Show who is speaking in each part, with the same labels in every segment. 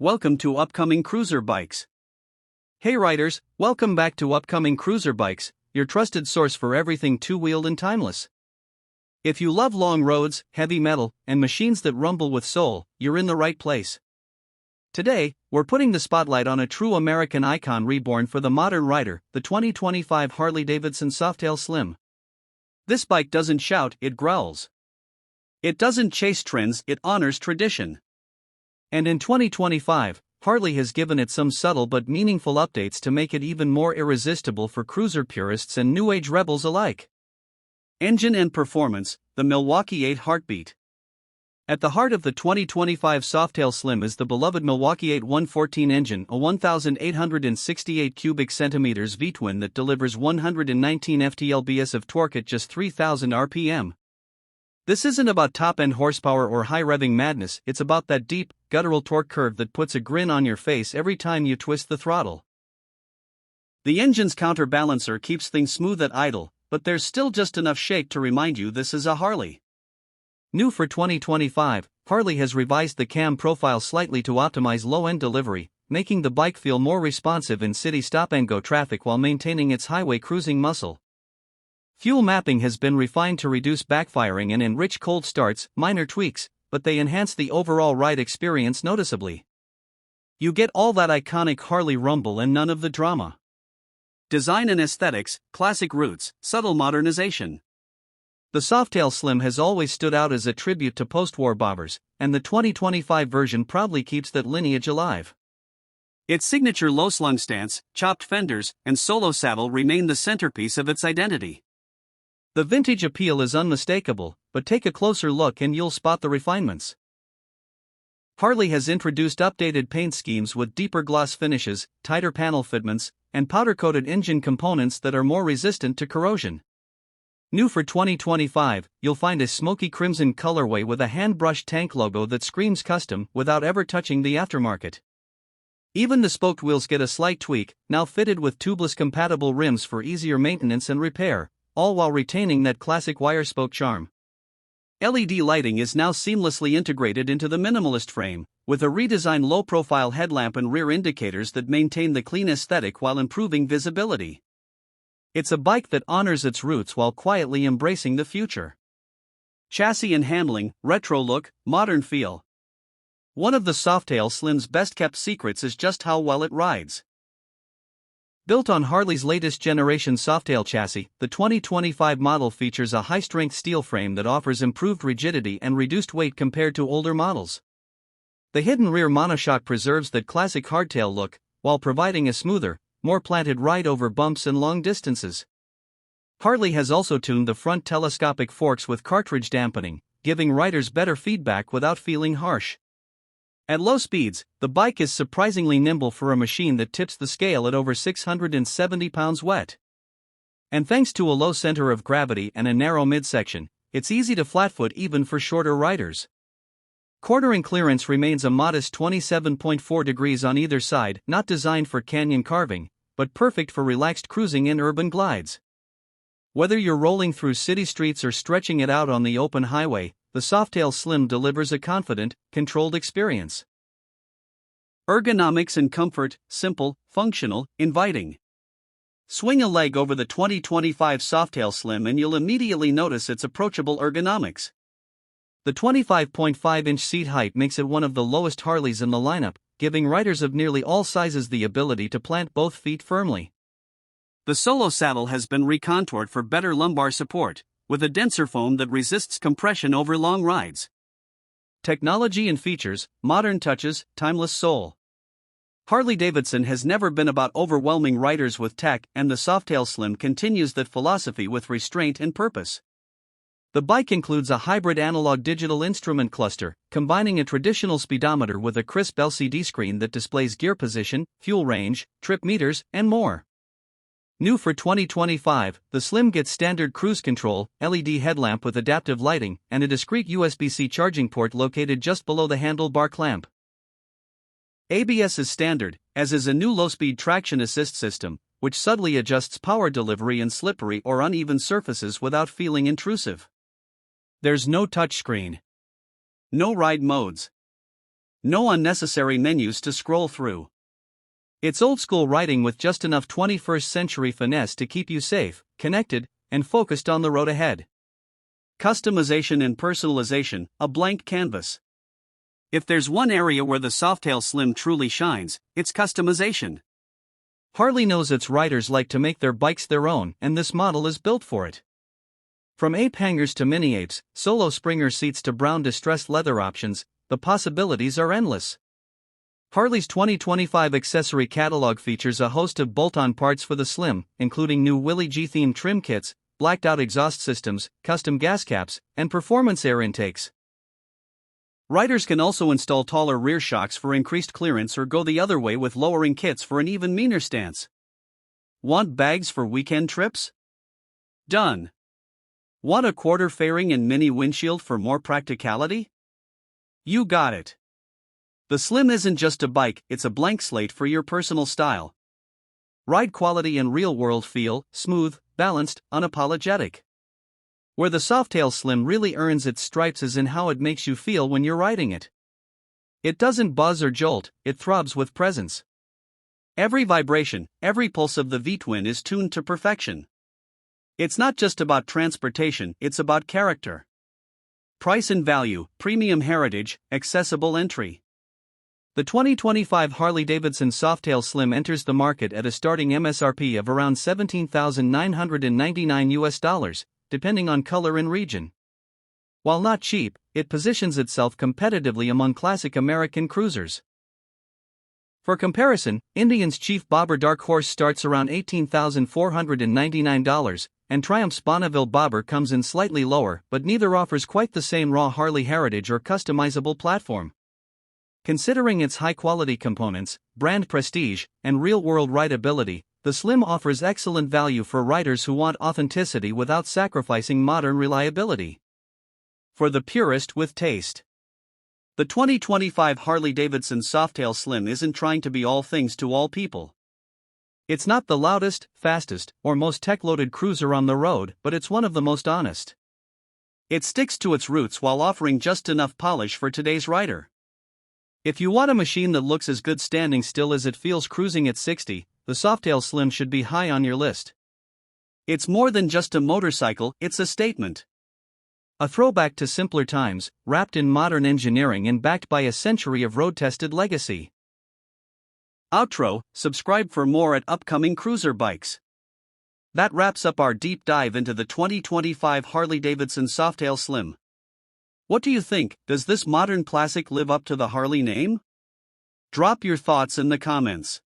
Speaker 1: welcome to Upcoming Cruiser Bikes. Hey riders, welcome back to Upcoming Cruiser Bikes, your trusted source for everything two-wheeled and timeless. If you love long roads, heavy metal, and machines that rumble with soul, you're in the right place. Today, we're putting the spotlight on a true American icon reborn for the modern rider, the 2025 Harley Davidson Softail Slim. This bike doesn't shout, it growls. It doesn't chase trends, it honors tradition. And in 2025, Harley has given it some subtle but meaningful updates to make it even more irresistible for cruiser purists and new age rebels alike. Engine and performance, the Milwaukee 8 heartbeat. At the heart of the 2025 Softail Slim is the beloved Milwaukee 8 114 engine, a 1,868 cubic centimeters V-twin that delivers 119 ft-lbs of torque at just 3,000 rpm. This isn't about top-end horsepower or high-revving madness, it's about that deep, guttural torque curve that puts a grin on your face every time you twist the throttle. The engine's counterbalancer keeps things smooth at idle, but there's still just enough shake to remind you this is a Harley. New for 2025, Harley has revised the cam profile slightly to optimize low-end delivery, making the bike feel more responsive in city stop-and-go traffic while maintaining its highway cruising muscle. Fuel mapping has been refined to reduce backfiring and enrich cold starts, minor tweaks, but they enhance the overall ride experience noticeably. You get all that iconic Harley rumble and none of the drama. Design and aesthetics, classic roots, subtle modernization. The Softail Slim has always stood out as a tribute to post-war bobbers, and the 2025 version proudly keeps that lineage alive. Its signature low-slung stance, chopped fenders, and solo saddle remain the centerpiece of its identity. The vintage appeal is unmistakable, but take a closer look and you'll spot the refinements. Harley has introduced updated paint schemes with deeper gloss finishes, tighter panel fitments, and powder-coated engine components that are more resistant to corrosion. New for 2025, you'll find a smoky crimson colorway with a hand-brushed tank logo that screams custom without ever touching the aftermarket. Even the spoked wheels get a slight tweak, now fitted with tubeless-compatible rims for easier maintenance and repair, all while retaining that classic wire-spoke charm. LED lighting is now seamlessly integrated into the minimalist frame, with a redesigned low-profile headlamp and rear indicators that maintain the clean aesthetic while improving visibility. It's a bike that honors its roots while quietly embracing the future. Chassis and handling, retro look, modern feel. One of the Softail Slim's best-kept secrets is just how well it rides. Built on Harley's latest generation Softail chassis, the 2025 model features a high-strength steel frame that offers improved rigidity and reduced weight compared to older models. The hidden rear monoshock preserves that classic hardtail look, while providing a smoother, more planted ride over bumps and long distances. Harley has also tuned the front telescopic forks with cartridge dampening, giving riders better feedback without feeling harsh. At low speeds, the bike is surprisingly nimble for a machine that tips the scale at over 670 pounds wet. And thanks to a low center of gravity and a narrow midsection, it's easy to flatfoot even for shorter riders. Quartering clearance remains a modest 27.4 degrees on either side, not designed for canyon carving, but perfect for relaxed cruising in urban glides. Whether you're rolling through city streets or stretching it out on the open highway, the Softail Slim delivers a confident, controlled experience. Ergonomics and comfort, simple, functional, inviting. Swing a leg over the 2025 Softail Slim and you'll immediately notice its approachable ergonomics. The 25.5-inch seat height makes it one of the lowest Harleys in the lineup, giving riders of nearly all sizes the ability to plant both feet firmly. The solo saddle has been recontoured for better lumbar support, with a denser foam that resists compression over long rides. Technology and features, modern touches, timeless soul. Harley Davidson has never been about overwhelming riders with tech, and the Softail Slim continues that philosophy with restraint and purpose. The bike includes a hybrid analog-digital instrument cluster, combining a traditional speedometer with a crisp LCD screen that displays gear position, fuel range, trip meters, and more. New for 2025, the Slim gets standard cruise control, LED headlamp with adaptive lighting, and a discrete USB-C charging port located just below the handlebar clamp. ABS is standard, as is a new low-speed traction assist system, which subtly adjusts power delivery in slippery or uneven surfaces without feeling intrusive. There's no touchscreen. No ride modes. No unnecessary menus to scroll through. It's old-school riding with just enough 21st-century finesse to keep you safe, connected, and focused on the road ahead. Customization and personalization, a blank canvas. If there's one area where the Softail Slim truly shines, it's customization. Harley knows its riders like to make their bikes their own, and this model is built for it. From ape hangers to mini apes, solo springer seats to brown distressed leather options, the possibilities are endless. Harley's 2025 accessory catalog features a host of bolt-on parts for the Slim, including new Willie G-themed trim kits, blacked-out exhaust systems, custom gas caps, and performance air intakes. Riders can also install taller rear shocks for increased clearance or go the other way with lowering kits for an even meaner stance. Want bags for weekend trips? Done. Want a quarter fairing and mini windshield for more practicality? You got it. The Slim isn't just a bike, it's a blank slate for your personal style. Ride quality and real-world feel, smooth, balanced, unapologetic. Where the Softail Slim really earns its stripes is in how it makes you feel when you're riding it. It doesn't buzz or jolt, it throbs with presence. Every vibration, every pulse of the V-twin is tuned to perfection. It's not just about transportation, it's about character. Price and value, premium heritage, accessible entry. The 2025 Harley Davidson Softail Slim enters the market at a starting MSRP of around $17,999, depending on color and region. While not cheap, it positions itself competitively among classic American cruisers. For comparison, Indian's Chief Bobber Dark Horse starts around $18,499, and Triumph's Bonneville Bobber comes in slightly lower, but neither offers quite the same raw Harley heritage or customizable platform. Considering its high-quality components, brand prestige, and real-world rideability, the Slim offers excellent value for riders who want authenticity without sacrificing modern reliability. For the purist with taste. The 2025 Harley Davidson Softail Slim isn't trying to be all things to all people. It's not the loudest, fastest, or most tech-loaded cruiser on the road, but it's one of the most honest. It sticks to its roots while offering just enough polish for today's rider. If you want a machine that looks as good standing still as it feels cruising at 60, the Softail Slim should be high on your list. It's more than just a motorcycle, it's a statement. A throwback to simpler times, wrapped in modern engineering and backed by a century of road-tested legacy. Outro, subscribe for more at upcoming cruiser bikes. That wraps up our deep dive into the 2025 Harley Davidson Softail Slim. What do you think? Does this modern classic live up to the Harley name? Drop your thoughts in the comments.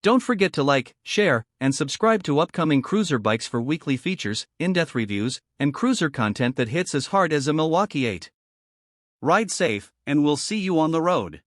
Speaker 1: Don't forget to like, share, and subscribe to upcoming cruiser bikes for weekly features, in-depth reviews, and cruiser content that hits as hard as a Milwaukee 8. Ride safe, and we'll see you on the road.